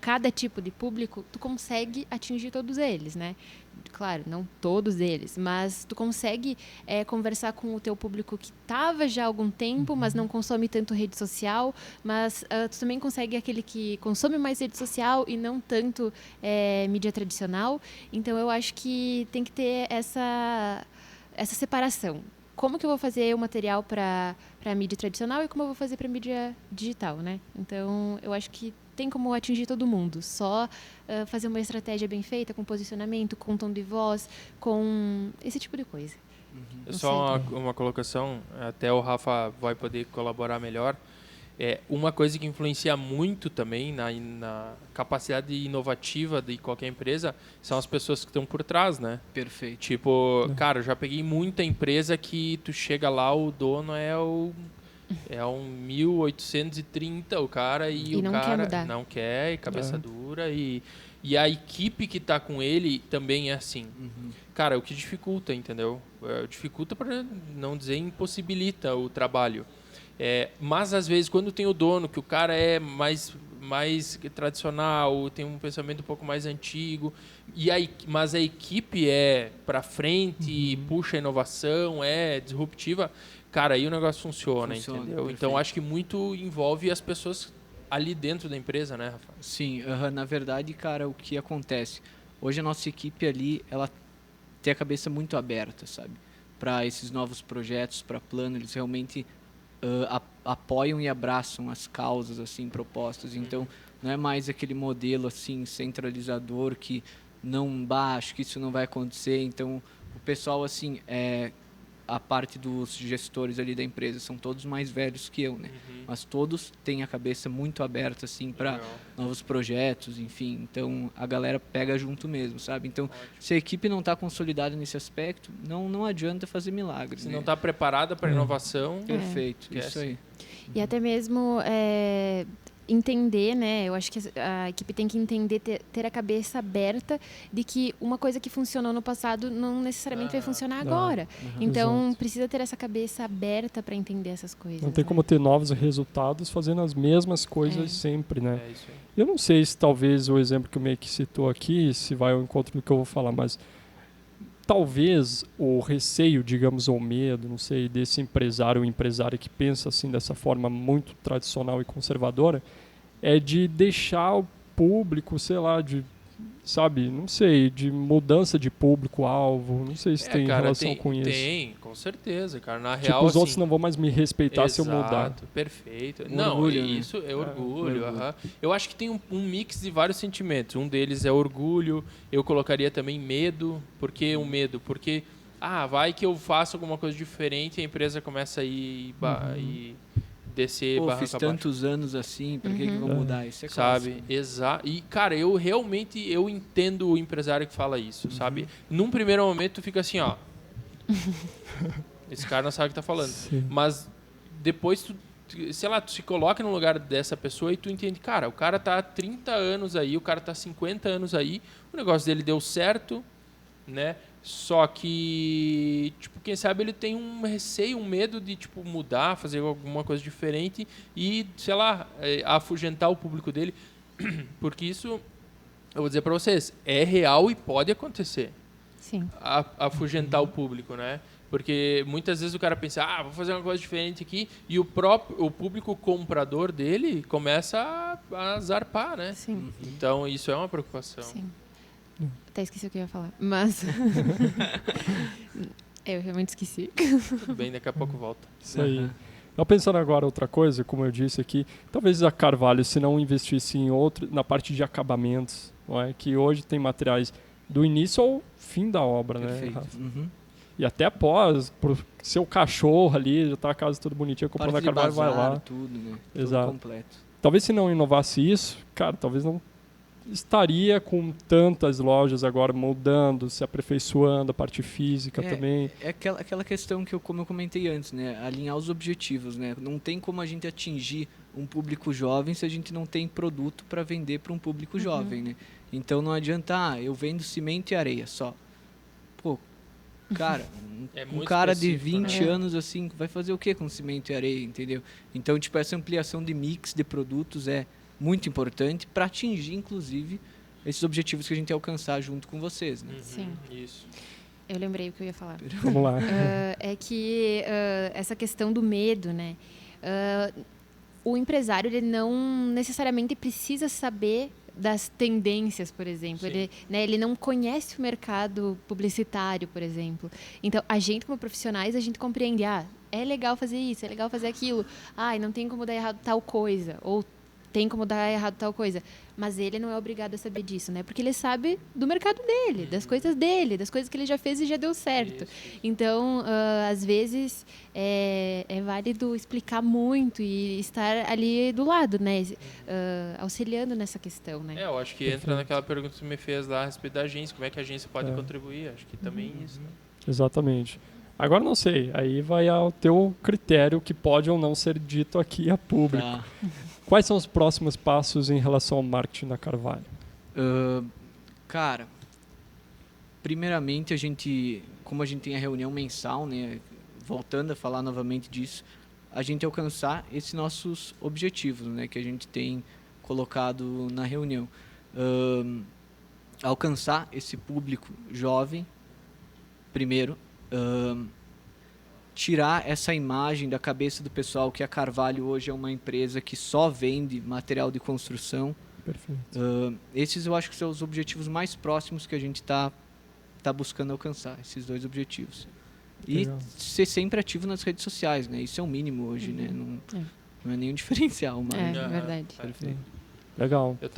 cada tipo de público, tu consegue atingir todos eles, né? Claro, não todos eles, mas tu consegue conversar com o teu público que estava já há algum tempo, mas não consome tanto rede social, mas tu também consegue aquele que consome mais rede social e não tanto mídia tradicional. Então, eu acho que tem que ter essa separação. Como que eu vou fazer o material para a mídia tradicional e como eu vou fazer para a mídia digital, né? Então, eu acho que tem como atingir todo mundo. Só fazer uma estratégia bem feita, com posicionamento, com tom de voz, com esse tipo de coisa. Só uma colocação, até o Rafa vai poder colaborar melhor. Uma coisa que influencia muito também na capacidade inovativa de qualquer empresa são as pessoas que estão por trás, né? Perfeito. Tipo, cara, eu já peguei muita empresa que tu chega lá, o dono é um 1830, o cara, e o não cara quer mudar. não quer, e cabeça dura, e a equipe que tá com ele também é assim. Cara, o que dificulta, entendeu? Dificulta, para não dizer impossibilita o trabalho. Mas às vezes quando tem o dono, que o cara é mais tradicional, tem um pensamento um pouco mais antigo, mas a equipe é para frente, puxa a inovação, é disruptiva, cara, aí o negócio funciona, entendeu? Perfeito. Então acho que muito envolve as pessoas ali dentro da empresa, né, Rafa? Sim, na verdade, cara, o que acontece? Hoje a nossa equipe ali, ela tem a cabeça muito aberta, sabe? Para esses novos projetos, para plano, eles realmente apoiam e abraçam as causas assim propostas. Então, não é mais aquele modelo assim centralizador que acho que isso não vai acontecer. Então, o pessoal assim, a parte dos gestores ali da empresa são todos mais velhos que eu, né? Mas todos têm a cabeça muito aberta assim para novos projetos, enfim. Então a galera pega junto mesmo, sabe? Então se a equipe não está consolidada nesse aspecto, não adianta fazer milagres. Se né? não está preparada para inovação, Perfeito, isso aí. E até mesmo entender, né? Eu acho que a equipe tem que entender, ter a cabeça aberta de que uma coisa que funcionou no passado não necessariamente vai funcionar agora. Então, exato. precisa ter essa cabeça aberta para entender essas coisas. Não tem como ter novos resultados fazendo as mesmas coisas sempre, né? isso aí. Eu não sei se talvez o exemplo que o Meik citou aqui, se vai ao encontro do que eu vou falar, mas talvez o receio, digamos, ou medo, não sei, desse empresário ou empresária que pensa assim dessa forma muito tradicional e conservadora, é de deixar o público, sei lá, sabe, não sei, de mudança de público-alvo, não sei se tem relação com isso. Tem, com certeza, cara. Na Tipo, real, os outros não vão mais me respeitar se eu mudar. Perfeito. Orgulho, né? Isso é orgulho. Eu acho que tem um mix de vários sentimentos. Um deles é orgulho, eu colocaria também medo. Por que o medo? Porque, vai que eu faço alguma coisa diferente e a empresa começa a ir e descer barra fiz tantos anos assim, por que eu vou mudar? Isso é sabe? clássico. Exato. E, cara, eu entendo o empresário que fala isso, sabe? Num primeiro momento, tu fica assim, ó. Esse cara não sabe o que tá falando. Sim. Mas depois tu se coloca no lugar dessa pessoa e tu entende, cara, o cara tá há 30 anos aí, o cara tá há 50 anos aí, o negócio dele deu certo, né? Só que, tipo, quem sabe ele tem um receio, um medo de, tipo, mudar, fazer alguma coisa diferente e, sei lá, afugentar o público dele. Porque isso, eu vou dizer pra vocês, é real e pode acontecer. Sim. Afugentar o público, né? Porque muitas vezes o cara pensa, vou fazer uma coisa diferente aqui, e o público comprador dele começa a zarpar, né? Sim. Então, isso é uma preocupação. Sim. Até esqueci o que eu ia falar, mas eu realmente esqueci. Tudo bem, daqui a pouco volta. Isso aí. Eu pensando agora outra coisa, como eu disse aqui, talvez a Carvalho, se não investisse na parte de acabamentos, não é? Que hoje tem materiais do início ao fim da obra, Perfeito. né, Rafa? E até após, pro seu cachorro ali, já tá a casa toda bonitinha, comprou na Carvalho, vai lá. Tudo, né? Exato. Tudo completo. Talvez se não inovasse isso, cara, talvez não estaria com tantas lojas agora moldando, se aperfeiçoando a parte física também. É aquela questão como eu comentei antes, né? Alinhar os objetivos, né? Não tem como a gente atingir um público jovem se a gente não tem produto para vender para um público jovem, né? Então não adianta, eu vendo cimento e areia só. Pô, cara, um cara de 20 anos assim, vai fazer o que com cimento e areia, entendeu? Então, tipo, essa ampliação de mix de produtos é muito importante para atingir, inclusive, esses objetivos que a gente alcançar junto com vocês, né? Sim. Isso. Eu lembrei o que eu ia falar. Vamos lá. É que essa questão do medo, né? O empresário, ele não necessariamente precisa saber das tendências, por exemplo. Ele não conhece o mercado publicitário, por exemplo. Então, a gente, como profissionais, a gente compreende, é legal fazer isso, é legal fazer aquilo. Não tem como dar errado tal coisa, ou tem como dar errado tal coisa. Mas ele não é obrigado a saber disso, né? Porque ele sabe do mercado dele, das coisas dele, das coisas que ele já fez e já deu certo. Isso. Então, às vezes, é válido explicar muito e estar ali do lado, né? Auxiliando nessa questão, né? Eu acho que entra naquela pergunta que você me fez lá a respeito da agência, como é que a agência pode contribuir. Acho que também isso, né? Exatamente. Agora não sei, aí vai ao teu critério que pode ou não ser dito aqui a público. Tá. Quais são os próximos passos em relação ao marketing na Carvalho? Cara, primeiramente como a gente tem a reunião mensal, né, voltando a falar novamente disso, a gente alcançar esses nossos objetivos, né, que a gente tem colocado na reunião. Alcançar esse público jovem, primeiro, tirar essa imagem da cabeça do pessoal que a Carvalho hoje é uma empresa que só vende material de construção. Perfeito. Esses eu acho que são os objetivos mais próximos que a gente tá buscando alcançar, esses 2 objetivos. Legal. E ser sempre ativo nas redes sociais, né? Isso é o mínimo hoje, né? Não é nenhum diferencial, mas... É verdade. Perfeito. Legal. Eu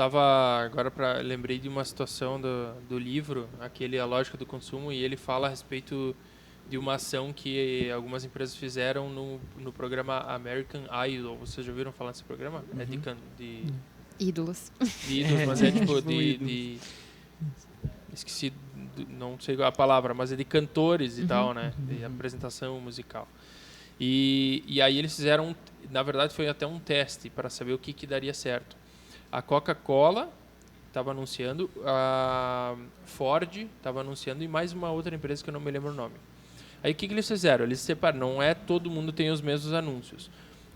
lembrei de uma situação do livro, A Lógica do Consumo, e ele fala a respeito de uma ação que algumas empresas fizeram no programa American Idol. Vocês já ouviram falar desse programa? É de Ídolos. de ídolos, mas é tipo esqueci, não sei a palavra, mas é de cantores e tal, né? De apresentação musical. E aí eles fizeram, na verdade foi até um teste para saber o que daria certo. A Coca-Cola estava anunciando, a Ford estava anunciando e mais uma outra empresa que eu não me lembro o nome. Aí o que eles fizeram? Eles separaram, não é todo mundo tem os mesmos anúncios.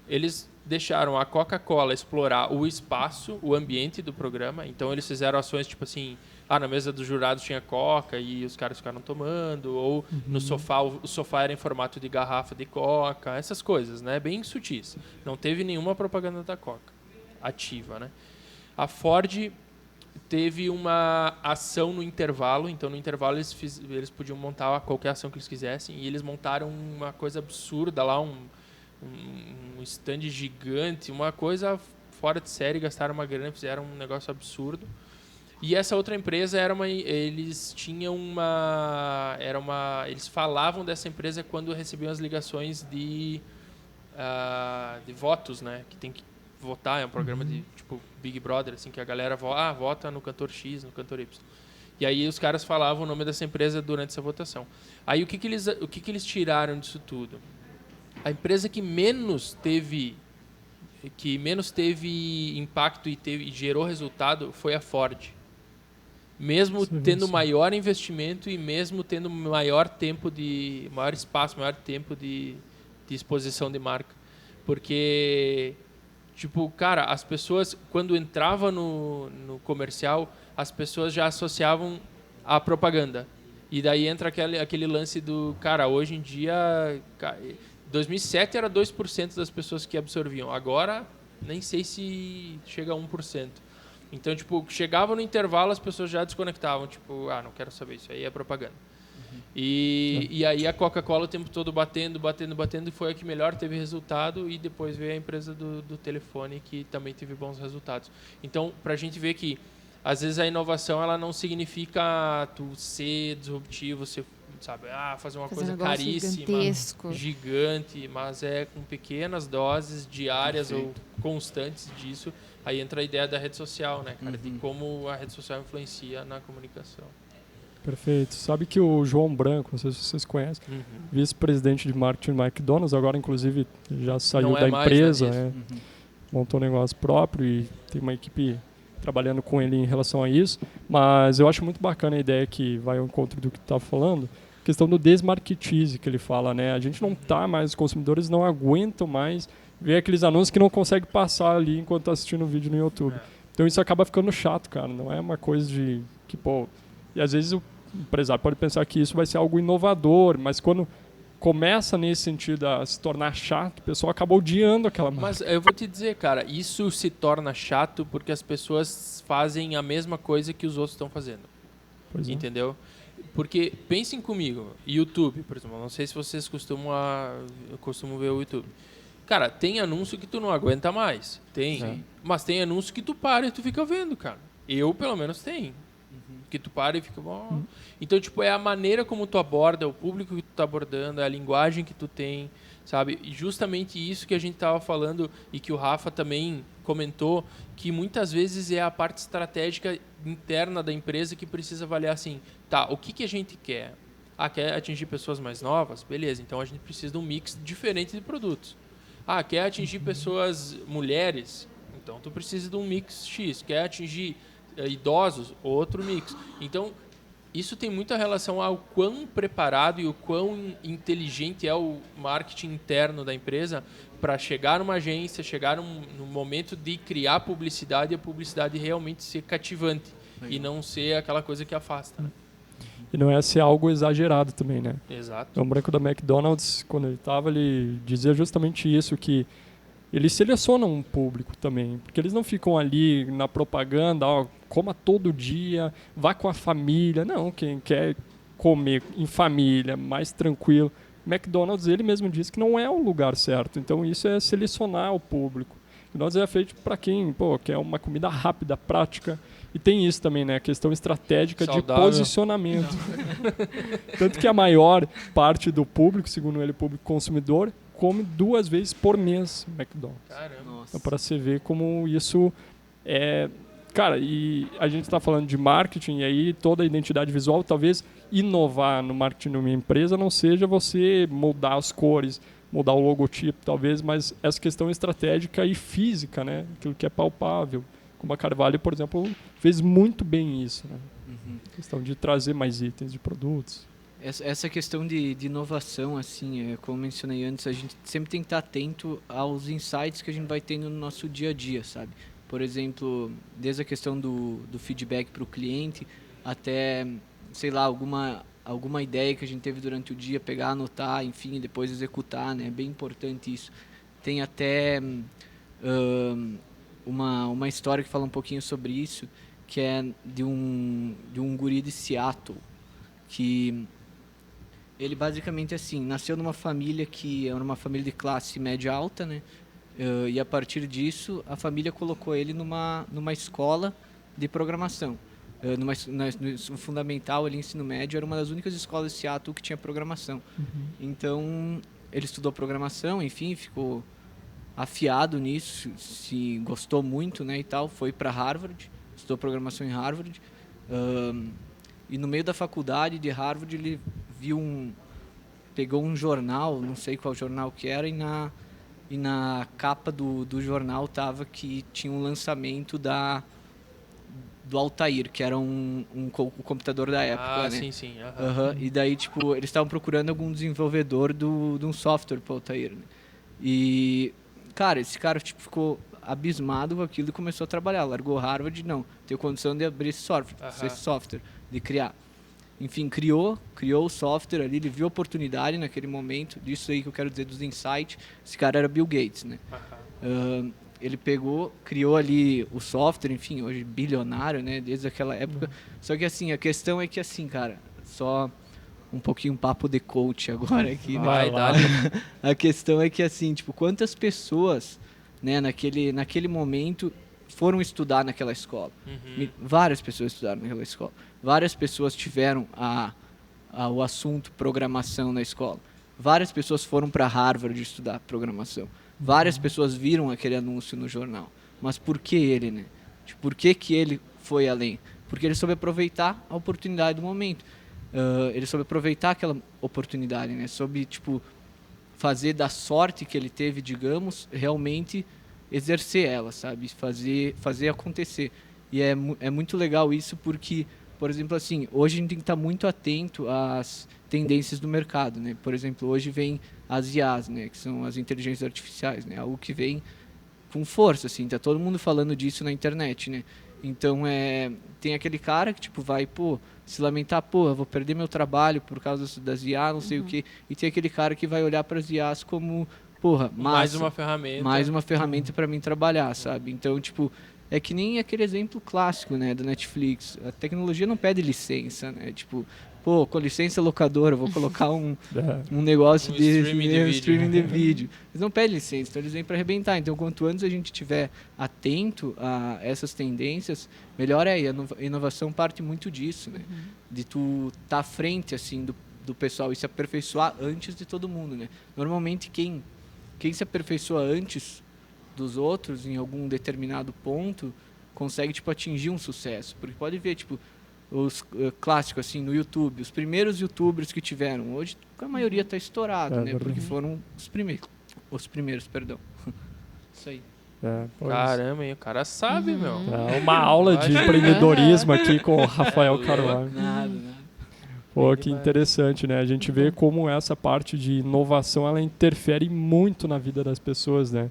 Eles deixaram a Coca-Cola explorar o espaço, o ambiente do programa. Então eles fizeram ações tipo assim, na mesa dos jurados tinha Coca e os caras ficaram tomando, ou no sofá, o sofá era em formato de garrafa de Coca, essas coisas, né? Bem sutis. Não teve nenhuma propaganda da Coca ativa, né? A Ford teve uma ação no intervalo, então no intervalo eles podiam montar qualquer ação que eles quisessem, e eles montaram uma coisa absurda lá, um stand gigante, uma coisa fora de série, gastaram uma grana, fizeram um negócio absurdo. E essa outra empresa eles falavam dessa empresa quando recebiam as ligações de votos, né, que tem que votar, é um programa de tipo Big Brother, assim, que a galera vota no cantor X, no cantor Y. E aí os caras falavam o nome dessa empresa durante essa votação. Aí o que eles tiraram disso tudo? A empresa que menos teve impacto e gerou resultado foi a Ford. Mesmo tendo maior investimento e mesmo tendo maior espaço, maior tempo de exposição de marca. Porque, tipo, cara, as pessoas, quando entravam no comercial, as pessoas já associavam a propaganda. E daí entra aquele lance do, cara, hoje em dia... 2007 era 2% das pessoas que absorviam. Agora, nem sei se chega a 1%. Então, tipo, chegava no intervalo, as pessoas já desconectavam. Tipo, não quero saber, isso aí é propaganda. E aí a Coca-Cola o tempo todo batendo, e foi a que melhor teve resultado. E depois veio a empresa do telefone, que também teve bons resultados. Então, pra gente ver que, às vezes, a inovação ela não significa tu ser disruptivo, sabe? Fazer uma Fazer coisa um negócio caríssima, gigantesco. gigante, mas é com pequenas doses diárias Perfeito. ou constantes disso. Aí entra a ideia da rede social, né, cara? De Uhum. como a rede social influencia na comunicação. Perfeito. Sabe que o João Branco, não sei se vocês conhecem, vice-presidente de marketing do McDonald's, agora inclusive já saiu Não é da mais, empresa, né, Uhum. montou um negócio próprio e tem uma equipe trabalhando com ele em relação a isso. Mas eu acho muito bacana a ideia que vai ao encontro do que tu tá falando, questão do desmarketize que ele fala, né? A gente não tá mais, os consumidores não aguentam mais ver aqueles anúncios que não consegue passar ali enquanto tá assistindo o vídeo no YouTube. Então isso acaba ficando chato, cara. Não é uma coisa de que, pô... E às vezes o empresário pode pensar que isso vai ser algo inovador, mas quando começa nesse sentido a se tornar chato, o pessoal acaba odiando aquela marca. Mas eu vou te dizer, cara, isso se torna chato porque as pessoas fazem a mesma coisa que os outros estão fazendo. Pois é. Entendeu? Porque, pensem comigo, YouTube, por exemplo, não sei se vocês costumam ver o YouTube. Cara, tem anúncio que tu não aguenta mais. Tem. É. Mas tem anúncio que tu para e tu fica vendo, cara. Eu, pelo menos, tenho. Que tu para e fica... bom. Então, tipo, é a maneira como tu aborda, o público que tu tá abordando, é a linguagem que tu tem, sabe? E justamente isso que a gente tava falando e que o Rafa também comentou, que muitas vezes é a parte estratégica interna da empresa que precisa avaliar assim, tá, o que a gente quer? Quer atingir pessoas mais novas? Beleza, então a gente precisa de um mix diferente de produtos. Quer atingir pessoas mulheres? Então tu precisa de um mix X. Quer atingir idosos? Outro mix. Então, isso tem muita relação ao quão preparado e o quão inteligente é o marketing interno da empresa para chegar numa agência, chegar num momento de criar publicidade e a publicidade realmente ser cativante. Legal. E não ser aquela coisa que afasta. Né? E não é ser algo exagerado também, né? Exato. O branco da McDonald's, quando ele estava, ele dizia justamente isso, que eles selecionam um público também, porque eles não ficam ali na propaganda, coma todo dia, vá com a família. Não, quem quer comer em família, mais tranquilo. McDonald's, ele mesmo disse que não é o lugar certo, então isso é selecionar o público. McDonald's é feito para quem quer uma comida rápida, prática. E tem isso também, né? A questão estratégica saudável. De posicionamento. Tanto que a maior parte do público, segundo ele, público consumidor, come 2 vezes por mês McDonald's. Caramba. Nossa. Então, para você ver como isso é... Cara, e a gente está falando de marketing, e aí toda a identidade visual, talvez inovar no marketing de uma empresa não seja você mudar as cores, mudar o logotipo, talvez, mas essa questão estratégica e física, né? Aquilo que é palpável. Como a Carvalho, por exemplo, fez muito bem isso, né? Questão de trazer mais itens de produtos. Essa questão de inovação, assim, como mencionei antes, a gente sempre tem que estar atento aos insights que a gente vai tendo no nosso dia a dia, sabe? Por exemplo, desde a questão do feedback para o cliente até, sei lá, alguma ideia que a gente teve durante o dia, pegar, anotar, enfim, depois executar, né? É bem importante isso. Tem até uma história que fala um pouquinho sobre isso, que é de um guri de Seattle, que ele basicamente assim, nasceu numa família que era uma família de classe média alta, né? E a partir disso, a família colocou ele numa escola de programação. No fundamental, ali, ensino médio, era uma das únicas escolas de Seattle que tinha programação. Então, ele estudou programação, enfim, ficou afiado nisso, se gostou muito, né, e tal, foi para Harvard, estudou programação em Harvard, e no meio da faculdade de Harvard ele pegou um jornal, não sei qual jornal que era, e na capa do jornal tava que tinha um lançamento do Altair, que era o computador da época, né? Sim. E daí, tipo, eles estavam procurando algum desenvolvedor de um software para o Altair, né? E, cara, esse cara tipo, ficou abismado com aquilo e começou a trabalhar. Largou Harvard, não, tem condição de abrir esse software, de criar. Enfim, criou o software ali, ele viu a oportunidade naquele momento, disso aí que eu quero dizer dos insights. Esse cara era Bill Gates, né? Ele criou ali o software, enfim, hoje bilionário, né, desde aquela época. Só que assim, a questão é que assim, cara, só um pouquinho papo de coach agora aqui, né? Vai dar. A questão é que assim, tipo, quantas pessoas, né, naquele momento foram estudar naquela escola. Várias pessoas estudaram naquela escola. Várias pessoas tiveram o assunto programação na escola. Várias pessoas foram para Harvard estudar programação. Várias pessoas viram aquele anúncio no jornal. Mas por que ele, né? Tipo, por que ele foi além? Porque ele soube aproveitar a oportunidade do momento. Ele soube aproveitar aquela oportunidade, né? Soube, tipo, fazer da sorte que ele teve, digamos, realmente exercer ela, sabe? Fazer acontecer. E é muito legal isso porque, por exemplo, assim, hoje a gente tem que estar muito atento às tendências do mercado, né? Por exemplo, hoje vem as IAs, né? Que são as inteligências artificiais, né? Algo que vem com força, assim, tá todo mundo falando disso na internet, né? Então, tem aquele cara que, tipo, vai, se lamentar, eu vou perder meu trabalho por causa das IAs, não sei o quê. E tem aquele cara que vai olhar para as IAs como, massa, mais uma ferramenta. Mais uma ferramenta para mim trabalhar, sabe? Então, tipo, é que nem aquele exemplo clássico, né, do Netflix. A tecnologia não pede licença, né? Tipo, com licença locadora, vou colocar um negócio desse, streaming de vídeo. Eles não pedem licença, então eles vêm para arrebentar. Então, quanto antes a gente estiver atento a essas tendências, melhor é. E a inovação parte muito disso, né? De tu estar à frente, assim, do pessoal e se aperfeiçoar antes de todo mundo, né? Normalmente, quem se aperfeiçoa antes dos outros, em algum determinado ponto, consegue, tipo, atingir um sucesso. Porque pode ver, tipo, os clássicos, assim, no YouTube, os primeiros YouTubers que tiveram, hoje a maioria está estourado, né? Porque foram os primeiros, perdão. Isso aí. Caramba, hein? O cara sabe, meu. Uma aula de empreendedorismo aqui com o Rafael Carvalho. Nada. Que interessante, né? A gente vê como essa parte de inovação, ela interfere muito na vida das pessoas, né?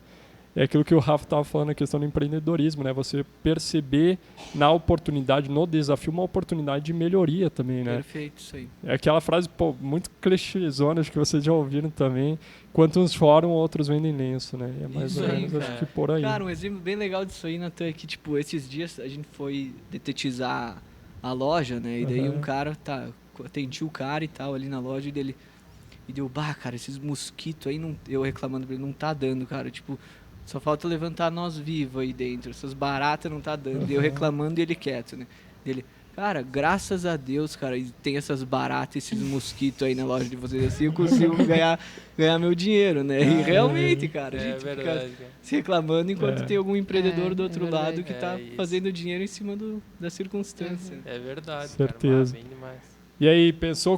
É aquilo que o Rafa estava falando, a questão do empreendedorismo, né? Você perceber na oportunidade, no desafio, uma oportunidade de melhoria também, né? Perfeito, isso aí. É aquela frase, muito clichêzona, acho que vocês já ouviram também. Enquanto uns choram, outros vendem lenço, né? É mais ou menos, acho que por aí. Cara, um exemplo bem legal disso aí, Natan, é que, tipo, esses dias a gente foi detetizar a loja, né? E daí um cara, atendi o cara e tal, ali na loja, e dele... E deu, cara, esses mosquitos aí, eu reclamando pra ele, não tá dando, cara, tipo... Só falta levantar nós vivos aí dentro. Essas baratas não tá dando. Eu reclamando e ele quieto, né? Ele, cara, graças a Deus, cara, tem essas baratas, esses mosquitos aí na loja de vocês. Assim eu consigo ganhar meu dinheiro, né? E realmente, cara, a gente fica se reclamando enquanto tem algum empreendedor do outro lado que tá fazendo dinheiro em cima da circunstância. É verdade, certeza. Cara, bem demais. E aí, pensou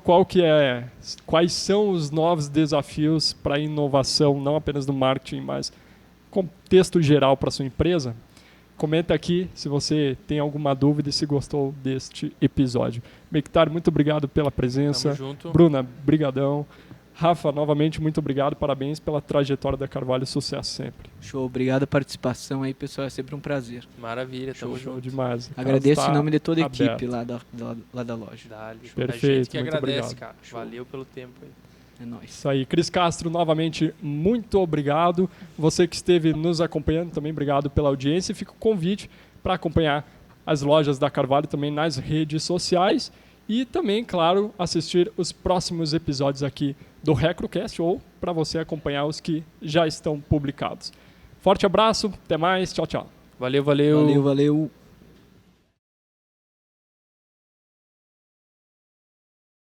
quais são os novos desafios para a inovação, não apenas no marketing, mas contexto geral para sua empresa? Comenta aqui se você tem alguma dúvida e se gostou deste episódio. Mectar, muito obrigado pela presença. Tamo junto. Bruna, brigadão. Rafa, novamente, muito obrigado. Parabéns pela trajetória da Carvalho. Sucesso sempre. Show. Obrigado a participação aí, pessoal. É sempre um prazer. Maravilha. Tamo Show junto. Demais. Agradeço em nome de toda a equipe lá da loja. Perfeito. A gente que muito agradece, obrigado. cara. Valeu pelo tempo aí. É nóis. Isso aí. Cris Castro, novamente, muito obrigado. Você que esteve nos acompanhando também, obrigado pela audiência. E fica o convite para acompanhar as lojas da Carvalho também nas redes sociais e também, claro, assistir os próximos episódios aqui do RecroCast ou para você acompanhar os que já estão publicados. Forte abraço, até mais, tchau, tchau. Valeu. Valeu.